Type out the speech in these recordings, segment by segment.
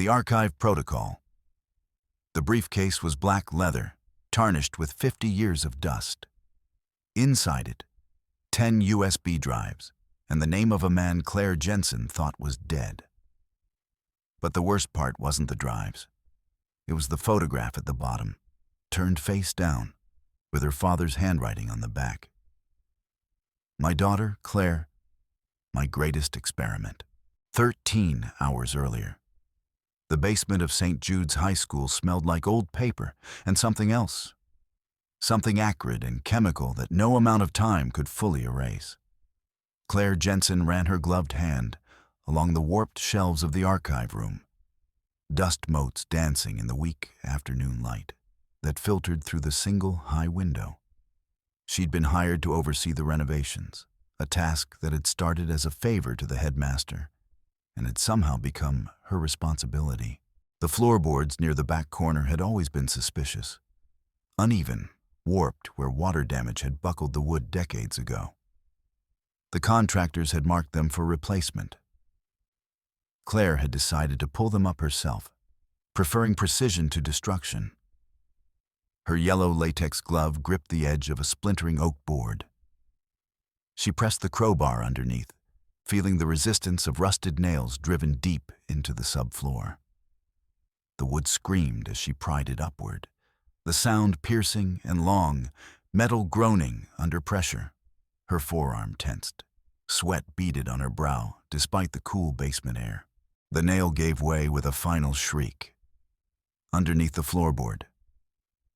The archive protocol. The briefcase was black leather, tarnished with 50 years of dust. Inside it, 10 USB drives, and the name of a man Claire Jensen thought was dead. But the worst part wasn't the drives. It was the photograph at the bottom, turned face down, with her father's handwriting on the back. My daughter, Claire, my greatest experiment. 13 hours earlier. The basement of St. Jude's High School smelled like old paper and something else. Something acrid and chemical that no amount of time could fully erase. Claire Jensen ran her gloved hand along the warped shelves of the archive room, dust motes dancing in the weak afternoon light that filtered through the single high window. She'd been hired to oversee the renovations, a task that had started as a favor to the headmaster and had somehow become her responsibility. The floorboards near the back corner had always been suspicious, uneven, warped where water damage had buckled the wood decades ago. The contractors had marked them for replacement. Claire had decided to pull them up herself, preferring precision to destruction. Her yellow latex glove gripped the edge of a splintering oak board. She pressed the crowbar underneath, feeling the resistance of rusted nails driven deep into the subfloor. The wood screamed as she pried it upward, the sound piercing and long, metal groaning under pressure. Her forearm tensed. Sweat beaded on her brow despite the cool basement air. The nail gave way with a final shriek. Underneath the floorboard,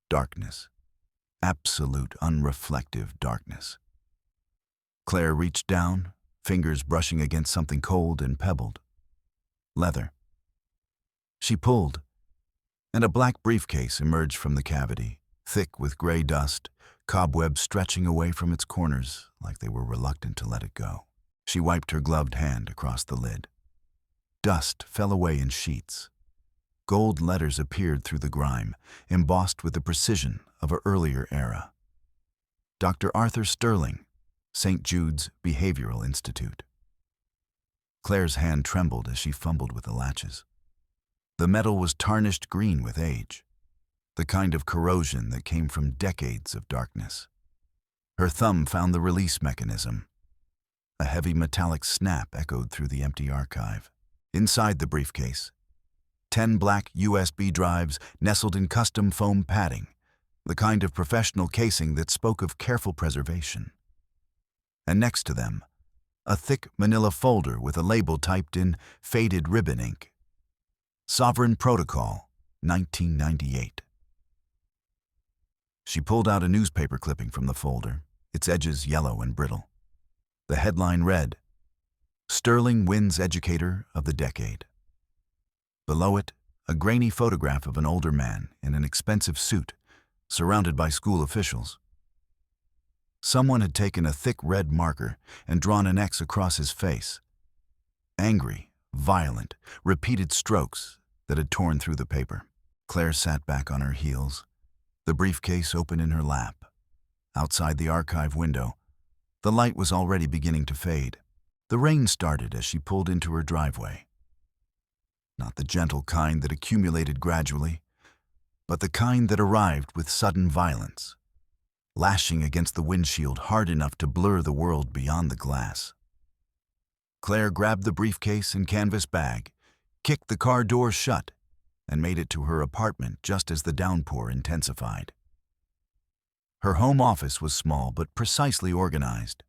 darkness. Absolute, unreflective darkness. Claire reached down, fingers brushing against something cold and pebbled. Leather. She pulled, and a black briefcase emerged from the cavity, thick with gray dust, cobwebs stretching away from its corners like they were reluctant to let it go. She wiped her gloved hand across the lid. Dust fell away in sheets. Gold letters appeared through the grime, embossed with the precision of an earlier era. Dr. Arthur Sterling, St. Jude's Behavioral Institute. Claire's hand trembled as she fumbled with the latches. The metal was tarnished green with age, the kind of corrosion that came from decades of darkness. Her thumb found the release mechanism. A heavy metallic snap echoed through the empty archive. Inside the briefcase, 10 black USB drives nestled in custom foam padding, the kind of professional casing that spoke of careful preservation. And next to them, a thick manila folder with a label typed in faded ribbon ink. Sovereign Protocol, 1998. She pulled out a newspaper clipping from the folder, its edges yellow and brittle. The headline read, "Sterling wins Educator of the Decade." Below it, a grainy photograph of an older man in an expensive suit, surrounded by school officials. Someone had taken a thick red marker and drawn an X across his face. Angry, violent, repeated strokes that had torn through the paper. Claire sat back on her heels, the briefcase open in her lap. Outside the archive window, the light was already beginning to fade. The rain started as she pulled into her driveway. Not the gentle kind that accumulated gradually, but the kind that arrived with sudden violence, lashing against the windshield hard enough to blur the world beyond the glass. Claire grabbed the briefcase and canvas bag, kicked the car door shut, and made it to her apartment just as the downpour intensified. Her home office was small but precisely organized.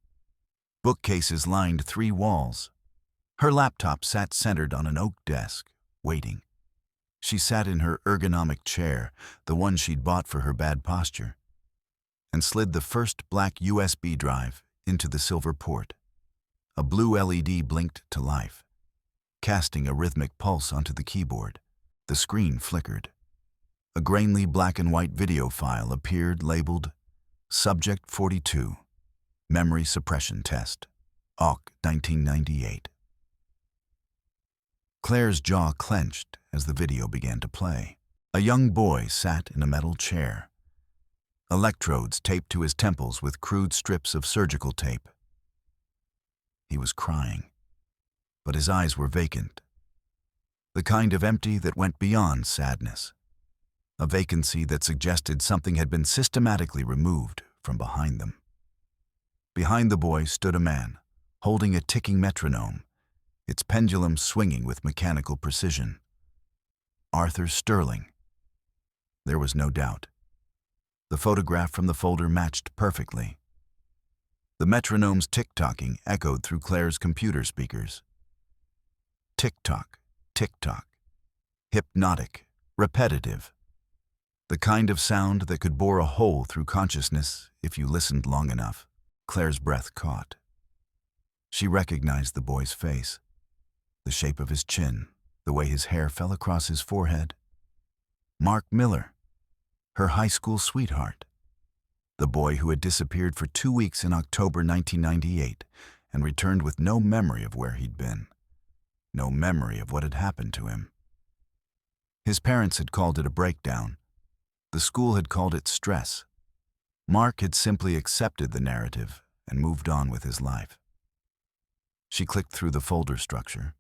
Bookcases lined 3 walls. Her laptop sat centered on an oak desk, waiting. She sat in her ergonomic chair, the one she'd bought for her bad posture, and slid the first black USB drive into the silver port. A blue LED blinked to life, casting a rhythmic pulse onto the keyboard. The screen flickered. A grainy black and white video file appeared labeled Subject 42, Memory Suppression Test, AUK 1998. Claire's jaw clenched as the video began to play. A young boy sat in a metal chair, electrodes taped to his temples with crude strips of surgical tape. He was crying, but his eyes were vacant. the kind of empty that went beyond sadness, a vacancy that suggested something had been systematically removed from behind them. Behind the boy stood a man, holding a ticking metronome, its pendulum swinging with mechanical precision. Arthur Sterling. There was no doubt. The photograph from the folder matched perfectly. The metronome's tick-tocking echoed through Claire's computer speakers. Tick-tock, tick-tock. Hypnotic, repetitive. The kind of sound that could bore a hole through consciousness if you listened long enough. Claire's breath caught. She recognized the boy's face, the shape of his chin, the way his hair fell across his forehead. Mark Miller, her high school sweetheart. The boy who had disappeared for 2 weeks in October 1998 and returned with no memory of where he'd been, no memory of what had happened to him. His parents had called it a breakdown. The school had called it stress. Mark had simply accepted the narrative and moved on with his life. She clicked through the folder structure.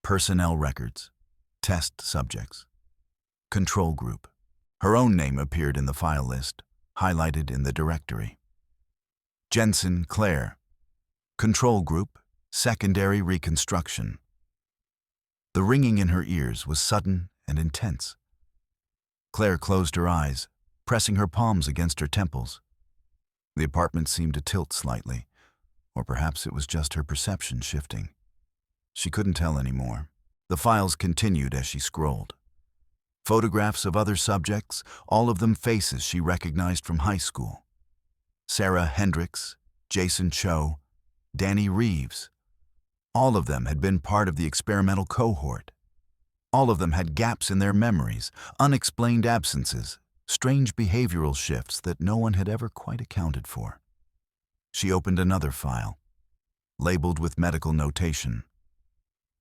Personnel records, test subjects, control group. Her own name appeared in the file list, highlighted in the directory. Jensen, Claire. Control group, secondary reconstruction. The ringing in her ears was sudden and intense. Claire closed her eyes, pressing her palms against her temples. The apartment seemed to tilt slightly, or perhaps it was just her perception shifting. She couldn't tell anymore. The files continued as she scrolled. Photographs of other subjects, all of them faces she recognized from high school. Sarah Hendricks, Jason Cho, Danny Reeves. All of them had been part of the experimental cohort. All of them had gaps in their memories, unexplained absences, strange behavioral shifts that no one had ever quite accounted for. She opened another file, labeled with medical notation.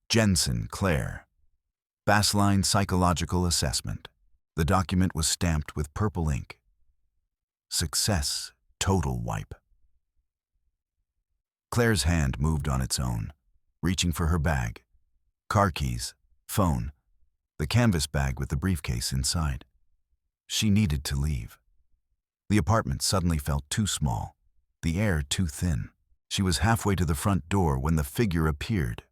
Jensen, Claire. Baseline psychological assessment. The document was stamped with purple ink. Success, total wipe. Claire's hand moved on its own, reaching for her bag. Car keys, phone, the canvas bag with the briefcase inside. She needed to leave. The apartment suddenly felt too small, the air too thin. She was halfway to the front door when the figure appeared.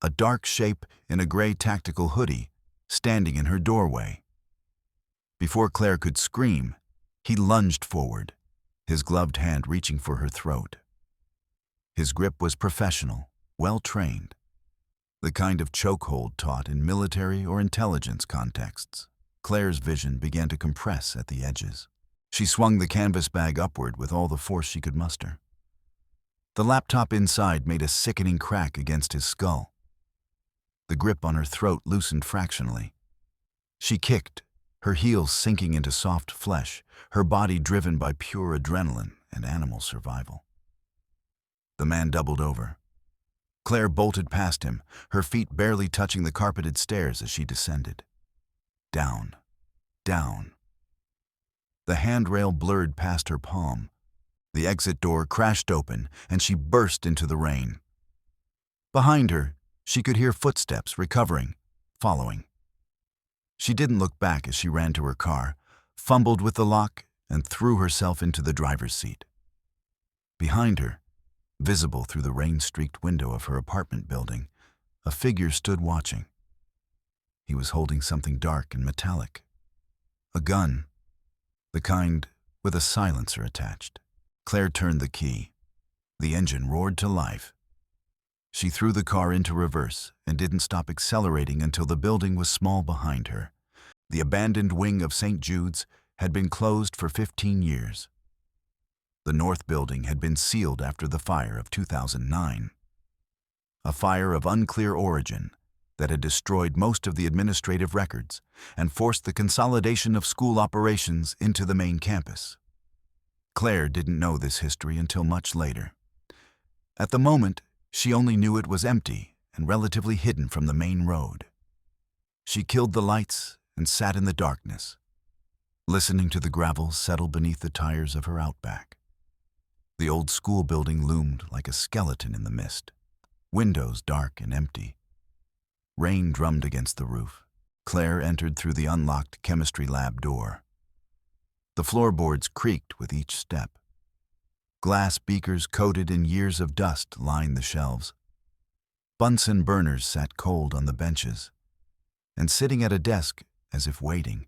A dark shape in a gray tactical hoodie, standing in her doorway. Before Claire could scream, he lunged forward, his gloved hand reaching for her throat. His grip was professional, well-trained, the kind of chokehold taught in military or intelligence contexts. Claire's vision began to compress at the edges. She swung the canvas bag upward with all the force she could muster. The laptop inside made a sickening crack against his skull. The grip on her throat loosened fractionally. She kicked, her heels sinking into soft flesh, her body driven by pure adrenaline and animal survival. The man doubled over. Claire bolted past him, her feet barely touching the carpeted stairs as she descended. Down, down. The handrail blurred past her palm. The exit door crashed open, and she burst into the rain. Behind her, she could hear footsteps recovering, following. She didn't look back as she ran to her car, fumbled with the lock, and threw herself into the driver's seat. Behind her, visible through the rain-streaked window of her apartment building, a figure stood watching. He was holding something dark and metallic. A gun, the kind with a silencer attached. Claire turned the key. The engine roared to life. She threw the car into reverse and didn't stop accelerating until the building was small behind her. The abandoned wing of St. Jude's had been closed for 15 years. The north building had been sealed after the fire of 2009. A fire of unclear origin that had destroyed most of the administrative records and forced the consolidation of school operations into the main campus. Claire didn't know this history until much later. At the moment, she only knew it was empty and relatively hidden from the main road. She killed the lights and sat in the darkness, listening to the gravel settle beneath the tires of her Outback. The old school building loomed like a skeleton in the mist, windows dark and empty. Rain drummed against the roof. Claire entered through the unlocked chemistry lab door. The floorboards creaked with each step. Glass beakers coated in years of dust lined the shelves. Bunsen burners sat cold on the benches. And sitting at a desk, as if waiting,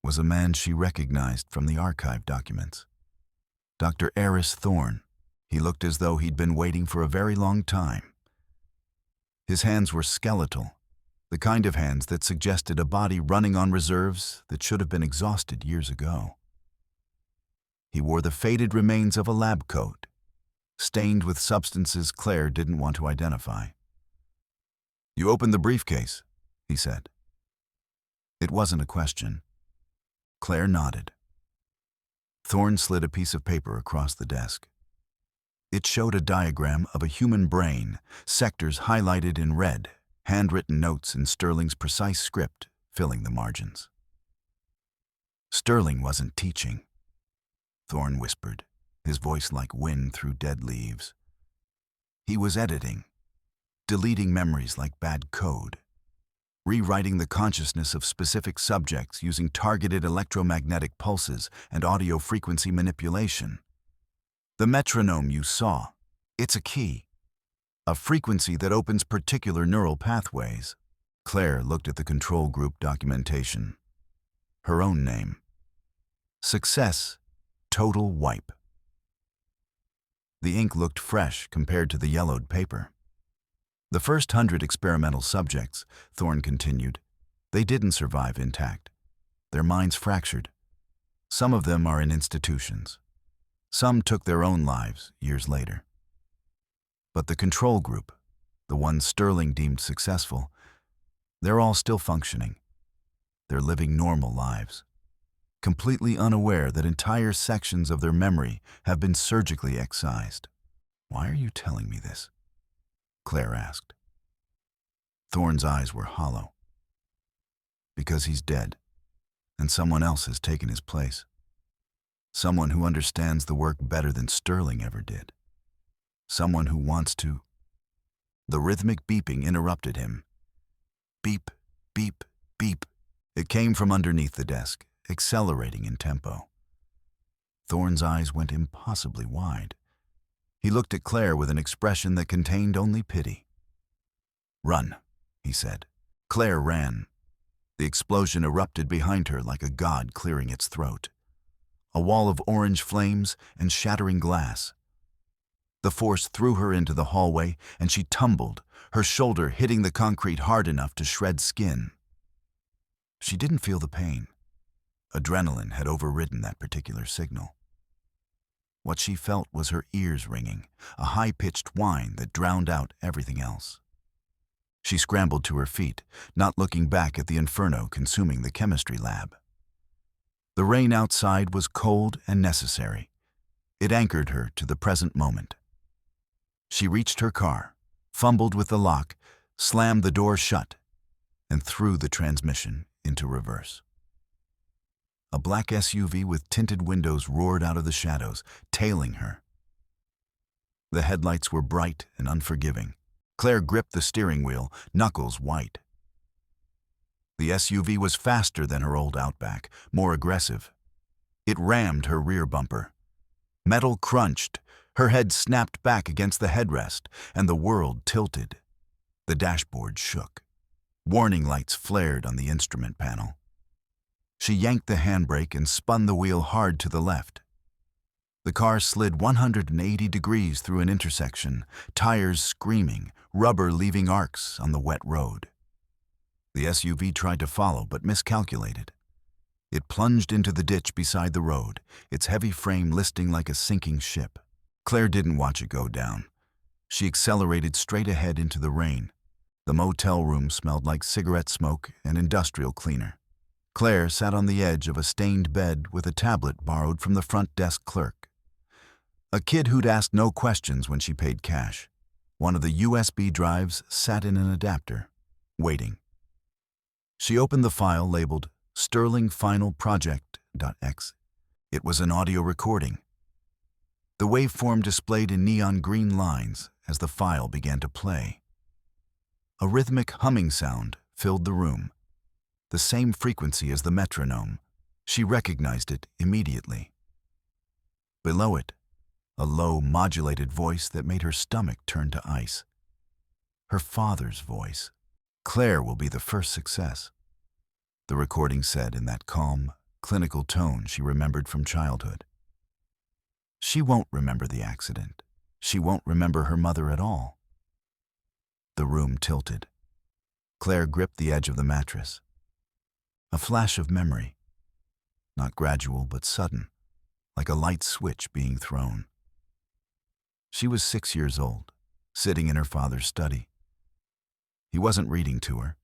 was a man she recognized from the archive documents. Dr. Eris Thorne. He looked as though he'd been waiting for a very long time. His hands were skeletal, the kind of hands that suggested a body running on reserves that should have been exhausted years ago. He wore the faded remains of a lab coat, stained with substances Claire didn't want to identify. "You opened the briefcase," he said. It wasn't a question. Claire nodded. Thorne slid a piece of paper across the desk. It showed a diagram of a human brain, sectors highlighted in red, handwritten notes in Sterling's precise script filling the margins. Sterling wasn't teaching, Thorne whispered, his voice like wind through dead leaves. He was editing, deleting memories like bad code, rewriting the consciousness of specific subjects using targeted electromagnetic pulses and audio frequency manipulation. The metronome you saw, it's a key, a frequency that opens particular neural pathways. Claire looked at the control group documentation. Her own name. Success, total wipe. The ink looked fresh compared to the yellowed paper. The first 100 experimental subjects, Thorne continued, they didn't survive intact. Their minds fractured. Some of them are in institutions. Some took their own lives years later. But the control group, the ones Sterling deemed successful, they're all still functioning. They're living normal lives, completely unaware that entire sections of their memory have been surgically excised. "Why are you telling me this?" Claire asked. Thorne's eyes were hollow. "Because he's dead, and someone else has taken his place. Someone who understands the work better than Sterling ever did. Someone who wants to..." The rhythmic beeping interrupted him. Beep, beep, beep. It came from underneath the desk, accelerating in tempo. Thorne's eyes went impossibly wide. He looked at Claire with an expression that contained only pity. "Run," he said. Claire ran. The explosion erupted behind her like a god clearing its throat. A wall of orange flames and shattering glass. The force threw her into the hallway, and she tumbled, her shoulder hitting the concrete hard enough to shred skin. She didn't feel the pain. Adrenaline had overridden that particular signal. What she felt was her ears ringing, a high-pitched whine that drowned out everything else. She scrambled to her feet, not looking back at the inferno consuming the chemistry lab. The rain outside was cold and necessary. It anchored her to the present moment. She reached her car, fumbled with the lock, slammed the door shut, and threw the transmission into reverse. A black SUV with tinted windows roared out of the shadows, tailing her. The headlights were bright and unforgiving. Claire gripped the steering wheel, knuckles white. The SUV was faster than her old Outback, more aggressive. It rammed her rear bumper. Metal crunched, her head snapped back against the headrest, and the world tilted. The dashboard shook. Warning lights flared on the instrument panel. She yanked the handbrake and spun the wheel hard to the left. The car slid 180 degrees through an intersection, tires screaming, rubber leaving arcs on the wet road. The SUV tried to follow but miscalculated. It plunged into the ditch beside the road, its heavy frame listing like a sinking ship. Claire didn't watch it go down. She accelerated straight ahead into the rain. The motel room smelled like cigarette smoke and industrial cleaner. Claire sat on the edge of a stained bed with a tablet borrowed from the front desk clerk. A kid who'd asked no questions when she paid cash. One of the USB drives sat in an adapter, waiting. She opened the file labeled Sterling Final Project.exe. It was an audio recording. The waveform displayed in neon green lines as the file began to play. A rhythmic humming sound filled the room, the same frequency as the metronome. She recognized it immediately. Below it, a low, modulated voice that made her stomach turn to ice. Her father's voice. "Claire will be the first success," the recording said in that calm, clinical tone she remembered from childhood. She won't remember the accident. She won't remember her mother at all. The room tilted. Claire gripped the edge of the mattress. A flash of memory. Not gradual, but sudden, like a light switch being thrown. She was 6 years old, sitting in her father's study. He wasn't reading to her.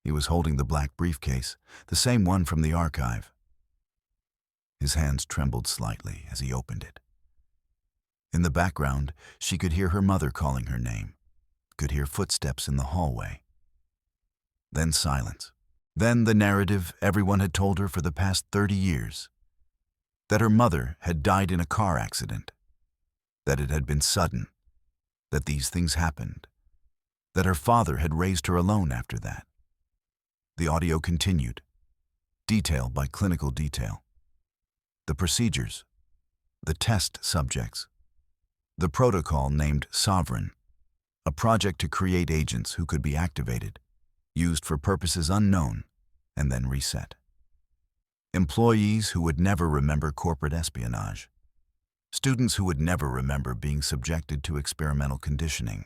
He was holding the black briefcase, the same one from the archive. His hands trembled slightly as he opened it. In the background, she could hear her mother calling her name, could hear footsteps in the hallway. Then silence. Then the narrative everyone had told her for the past 30 years. That her mother had died in a car accident. That it had been sudden. That these things happened. That her father had raised her alone after that. The audio continued, detail by clinical detail. The procedures, the test subjects, the protocol named Sovereign, a project to create agents who could be activated, used for purposes unknown, and then reset. Employees who would never remember corporate espionage. Students who would never remember being subjected to experimental conditioning.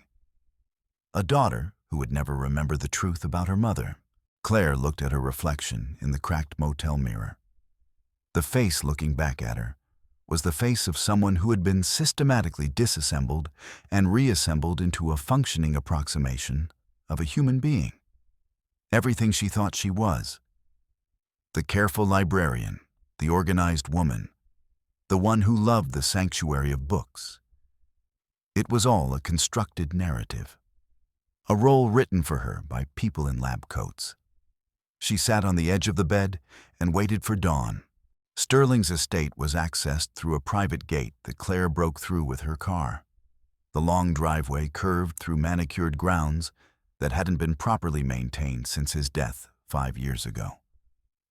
A daughter who would never remember the truth about her mother. Claire looked at her reflection in the cracked motel mirror. The face looking back at her was the face of someone who had been systematically disassembled and reassembled into a functioning approximation of a human being. Everything she thought she was. The careful librarian, the organized woman, the one who loved the sanctuary of books. It was all a constructed narrative, a role written for her by people in lab coats. She sat on the edge of the bed and waited for dawn. Sterling's estate was accessed through a private gate that Claire broke through with her car. The long driveway curved through manicured grounds that hadn't been properly maintained since his death 5 years ago.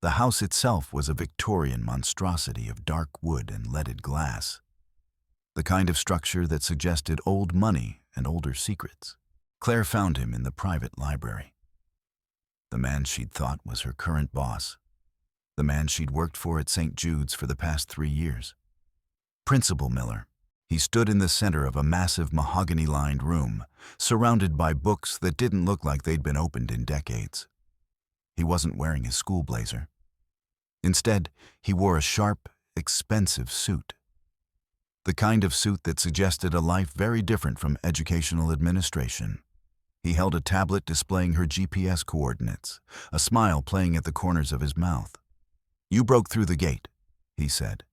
The house itself was a Victorian monstrosity of dark wood and leaded glass, the kind of structure that suggested old money and older secrets. Claire found him in the private library. The man she'd thought was her current boss. The man she'd worked for at St. Jude's for the past 3 years. Principal Miller. He stood in the center of a massive mahogany-lined room, surrounded by books that didn't look like they'd been opened in decades. He wasn't wearing his school blazer. Instead, he wore a sharp, expensive suit. The kind of suit that suggested a life very different from educational administration. He held a tablet displaying her GPS coordinates, a smile playing at the corners of his mouth. "You broke through the gate," he said.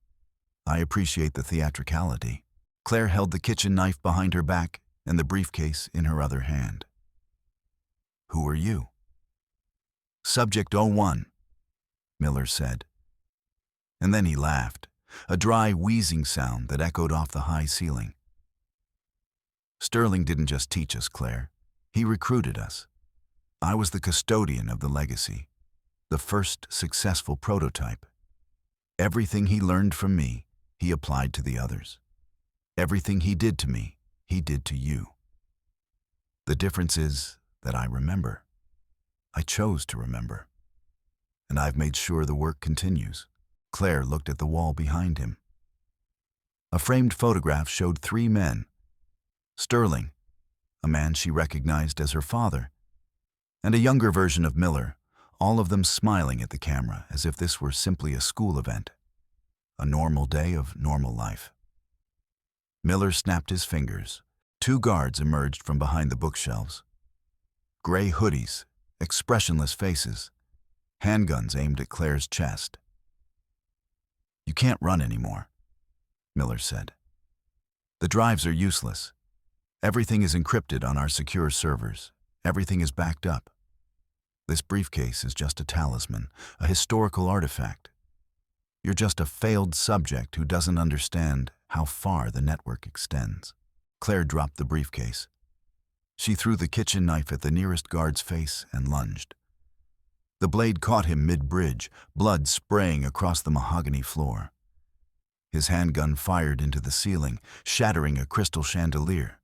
"I appreciate the theatricality." Claire held the kitchen knife behind her back and the briefcase in her other hand. "Who are you?" "Subject 01, Miller said. And then he laughed, a dry, wheezing sound that echoed off the high ceiling. "Sterling didn't just teach us, Claire. He recruited us. I was the custodian of the legacy, the first successful prototype. Everything he learned from me, he applied to the others. Everything he did to me, he did to you. The difference is that I remember. I chose to remember. And I've made sure the work continues." Claire looked at the wall behind him. A framed photograph showed 3 men. Sterling, a man she recognized as her father, and a younger version of Miller, all of them smiling at the camera as if this were simply a school event, a normal day of normal life. Miller snapped his fingers. 2 guards emerged from behind the bookshelves. Gray hoodies, expressionless faces, handguns aimed at Claire's chest. "You can't run anymore," Miller said. "The drives are useless. Everything is encrypted on our secure servers. Everything is backed up. This briefcase is just a talisman, a historical artifact. You're just a failed subject who doesn't understand how far the network extends." Claire dropped the briefcase. She threw the kitchen knife at the nearest guard's face and lunged. The blade caught him mid-bridge, blood spraying across the mahogany floor. His handgun fired into the ceiling, shattering a crystal chandelier.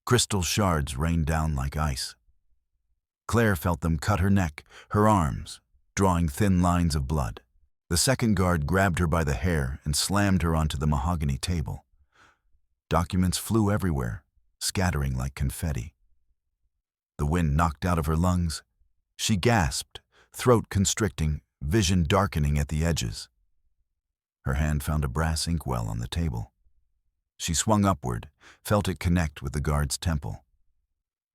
Crystal shards rained down like ice. Claire felt them cut her neck, her arms, drawing thin lines of blood. The second guard grabbed her by the hair and slammed her onto the mahogany table. Documents flew everywhere, scattering like confetti. The wind knocked out of her lungs. She gasped, throat constricting, vision darkening at the edges. Her hand found a brass inkwell on the table. She swung upward, felt it connect with the guard's temple.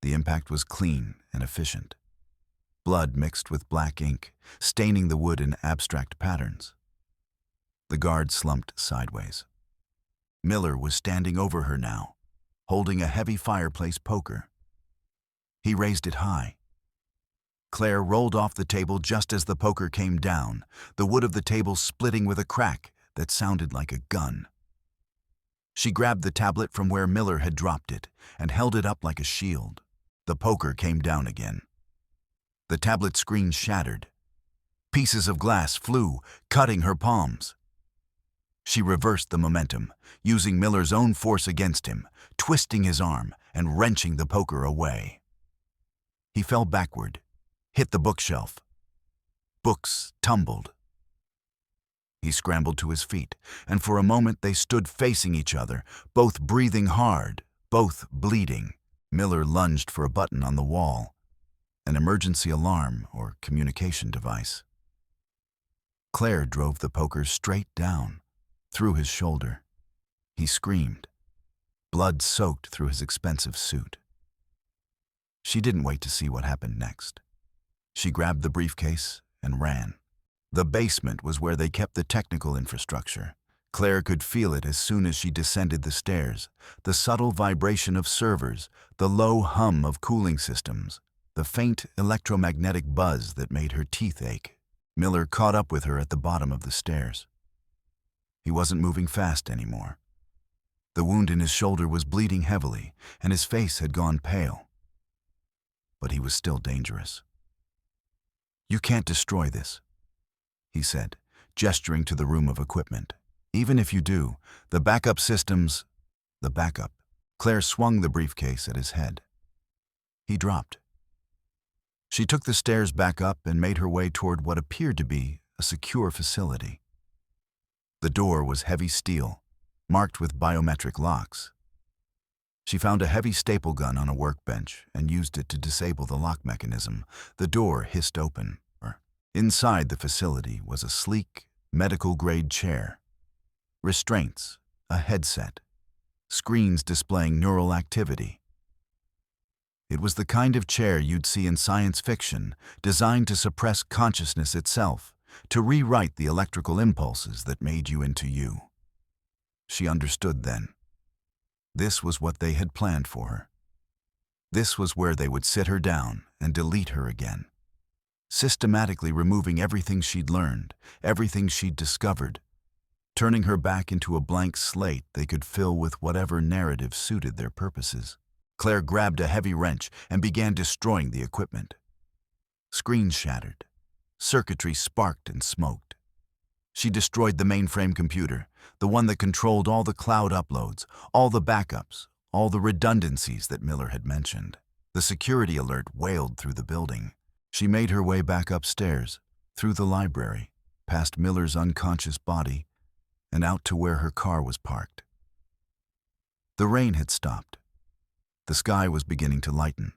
The impact was clean and efficient. Blood mixed with black ink, staining the wood in abstract patterns. The guard slumped sideways. Miller was standing over her now, holding a heavy fireplace poker. He raised it high. Claire rolled off the table just as the poker came down, the wood of the table splitting with a crack that sounded like a gun. She grabbed the tablet from where Miller had dropped it and held it up like a shield. The poker came down again. The tablet screen shattered. Pieces of glass flew, cutting her palms. She reversed the momentum, using Miller's own force against him, twisting his arm and wrenching the poker away. He fell backward, hit the bookshelf. Books tumbled. He scrambled to his feet, and for a moment they stood facing each other, both breathing hard, both bleeding. Miller lunged for a button on the wall, an emergency alarm or communication device. Claire drove the poker straight down, through his shoulder. He screamed. Blood soaked through his expensive suit. She didn't wait to see what happened next. She grabbed the briefcase and ran. The basement was where they kept the technical infrastructure. Claire could feel it as soon as she descended the stairs, the subtle vibration of servers, the low hum of cooling systems, the faint electromagnetic buzz that made her teeth ache. Miller caught up with her at the bottom of the stairs. He wasn't moving fast anymore. The wound in his shoulder was bleeding heavily, and his face had gone pale. But he was still dangerous. "You can't destroy this," he said, gesturing to the room of equipment. "Even if you do, the backup systems..." The backup. Claire swung the briefcase at his head. He dropped. She took the stairs back up and made her way toward what appeared to be a secure facility. The door was heavy steel, marked with biometric locks. She found a heavy staple gun on a workbench and used it to disable the lock mechanism. The door hissed open. Inside the facility was a sleek, medical-grade chair. Restraints, a headset, screens displaying neural activity. It was the kind of chair you'd see in science fiction, designed to suppress consciousness itself, to rewrite the electrical impulses that made you into you. She understood then. This was what they had planned for her. This was where they would sit her down and delete her again, systematically removing everything she'd learned, everything she'd discovered, turning her back into a blank slate they could fill with whatever narrative suited their purposes. Claire grabbed a heavy wrench and began destroying the equipment. Screens shattered. Circuitry sparked and smoked. She destroyed the mainframe computer, the one that controlled all the cloud uploads, all the backups, all the redundancies that Miller had mentioned. The security alert wailed through the building. She made her way back upstairs, through the library, past Miller's unconscious body, and out to where her car was parked. The rain had stopped. The sky was beginning to lighten.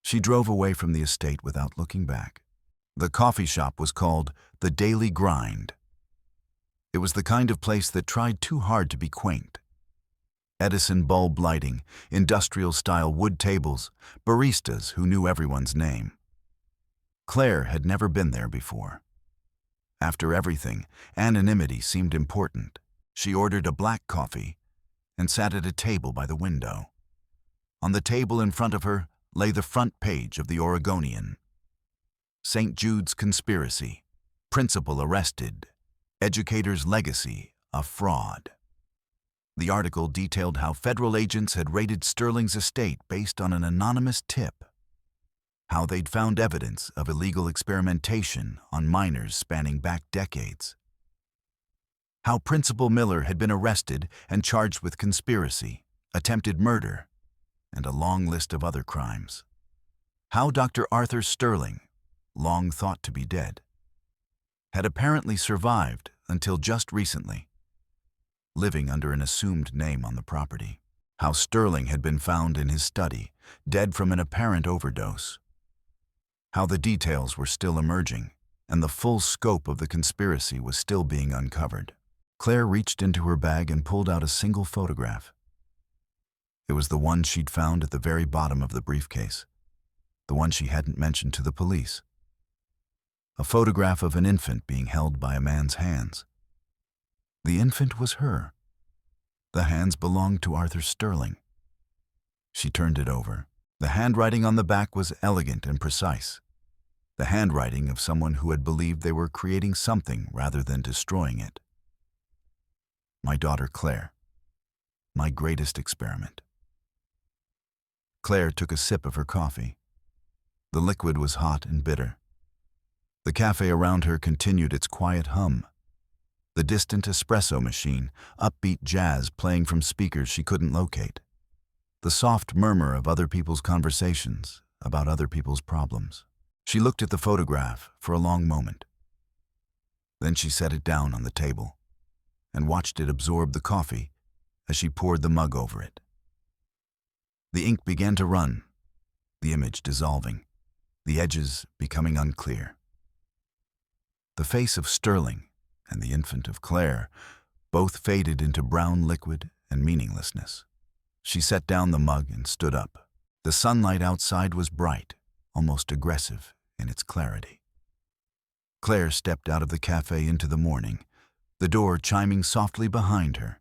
She drove away from the estate without looking back. The coffee shop was called The Daily Grind. It was the kind of place that tried too hard to be quaint. Edison bulb lighting, industrial-style wood tables, baristas who knew everyone's name. Claire had never been there before. After everything, anonymity seemed important. She ordered a black coffee and sat at a table by the window. On the table in front of her lay the front page of the Oregonian. St. Jude's Conspiracy. Principal arrested. Educator's legacy, a fraud. The article detailed how federal agents had raided Sterling's estate based on an anonymous tip, how they'd found evidence of illegal experimentation on minors spanning back decades, how Principal Miller had been arrested and charged with conspiracy, attempted murder, and a long list of other crimes, how Dr. Arthur Sterling, long thought to be dead, had apparently survived until just recently, living under an assumed name on the property, how Sterling had been found in his study, dead from an apparent overdose, how the details were still emerging and the full scope of the conspiracy was still being uncovered. Claire reached into her bag and pulled out a single photograph. It was the one she'd found at the very bottom of the briefcase, the one she hadn't mentioned to the police. A photograph of an infant being held by a man's hands. The infant was her. The hands belonged to Arthur Sterling. She turned it over. The handwriting on the back was elegant and precise. The handwriting of someone who had believed they were creating something rather than destroying it. My daughter Claire. My greatest experiment. Claire took a sip of her coffee. The liquid was hot and bitter. The cafe around her continued its quiet hum. The distant espresso machine, upbeat jazz playing from speakers she couldn't locate. The soft murmur of other people's conversations about other people's problems. She looked at the photograph for a long moment. Then she set it down on the table and watched it absorb the coffee as she poured the mug over it. The ink began to run, the image dissolving, the edges becoming unclear. The face of Sterling and the infant of Claire both faded into brown liquid and meaninglessness. She set down the mug and stood up. The sunlight outside was bright, almost aggressive in its clarity. Claire stepped out of the cafe into the morning, the door chiming softly behind her.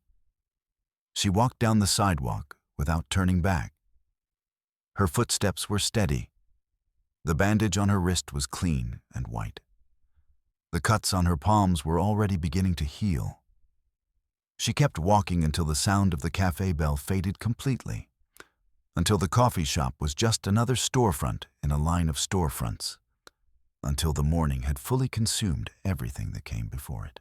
She walked down the sidewalk without turning back. Her footsteps were steady. The bandage on her wrist was clean and white. The cuts on her palms were already beginning to heal. She kept walking until the sound of the cafe bell faded completely, until the coffee shop was just another storefront in a line of storefronts, until the morning had fully consumed everything that came before it.